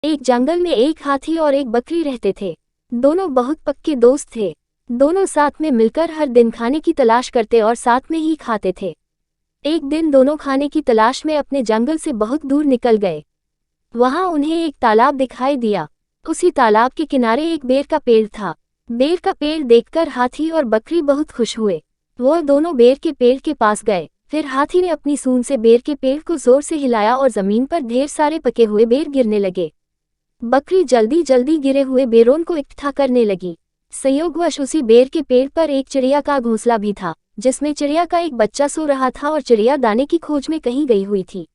एक जंगल में एक हाथी और एक बकरी रहते थे। दोनों बहुत पक्के दोस्त थे। दोनों साथ में मिलकर हर दिन खाने की तलाश करते और साथ में ही खाते थे। एक दिन दोनों खाने की तलाश में अपने जंगल से बहुत दूर निकल गए। वहां उन्हें एक तालाब दिखाई दिया। उसी तालाब के किनारे एक बेर का पेड़ था। बेर का पेड़ देखकर हाथी और बकरी बहुत खुश हुए। वह दोनों बेर के पेड़ के पास गए। फिर हाथी ने अपनी सूंड से बेर के पेड़ को जोर से हिलाया और जमीन पर ढेर सारे पके हुए बेर गिरने लगे। बकरी जल्दी जल्दी गिरे हुए बेरों को इकट्ठा करने लगी। संयोगवश उसी बेर के पेड़ पर एक चिड़िया का घोंसला भी था, जिसमें चिड़िया का एक बच्चा सो रहा था और चिड़िया दाने की खोज में कहीं गई हुई थी।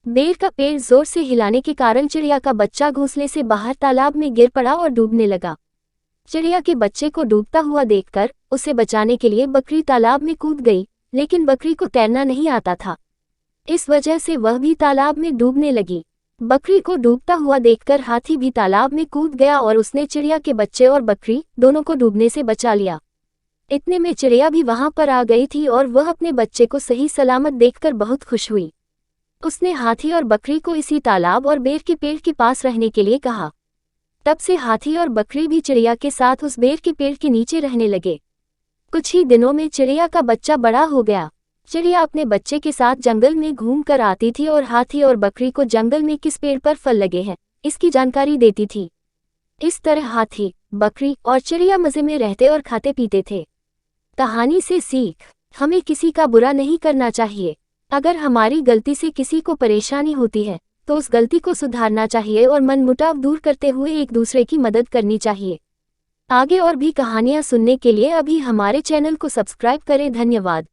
बेर का पेड़ जोर से हिलाने के कारण चिड़िया का बच्चा घोंसले से बाहर तालाब में गिर पड़ा और डूबने लगा। चिड़िया के बच्चे को डूबता हुआ देखकर उसे बचाने के लिए बकरी तालाब में कूद गई, लेकिन बकरी को तैरना नहीं आता था। इस वजह से वह भी तालाब में डूबने लगी। बकरी को डूबता हुआ देखकर हाथी भी तालाब में कूद गया और उसने चिड़िया के बच्चे और बकरी दोनों को डूबने से बचा लिया। इतने में चिड़िया भी वहां पर आ गई थी और वह अपने बच्चे को सही सलामत देखकर बहुत खुश हुई। उसने हाथी और बकरी को इसी तालाब और बेर के पेड़ के पास रहने के लिए कहा। तब से हाथी और बकरी भी चिड़िया के साथ उस बेर के पेड़ के नीचे रहने लगे। कुछ ही दिनों में चिड़िया का बच्चा बड़ा हो गया। चिड़िया अपने बच्चे के साथ जंगल में घूम कर आती थी और हाथी और बकरी को जंगल में किस पेड़ पर फल लगे हैं इसकी जानकारी देती थी। इस तरह हाथी, बकरी और चिड़िया मजे में रहते और खाते पीते थे। कहानी से सीख, हमें किसी का बुरा नहीं करना चाहिए। अगर हमारी गलती से किसी को परेशानी होती है तो उस गलती को सुधारना चाहिए और मनमुटाव दूर करते हुए एक दूसरे की मदद करनी चाहिए। आगे और भी कहानियां सुनने के लिए अभी हमारे चैनल को सब्सक्राइब करें। धन्यवाद।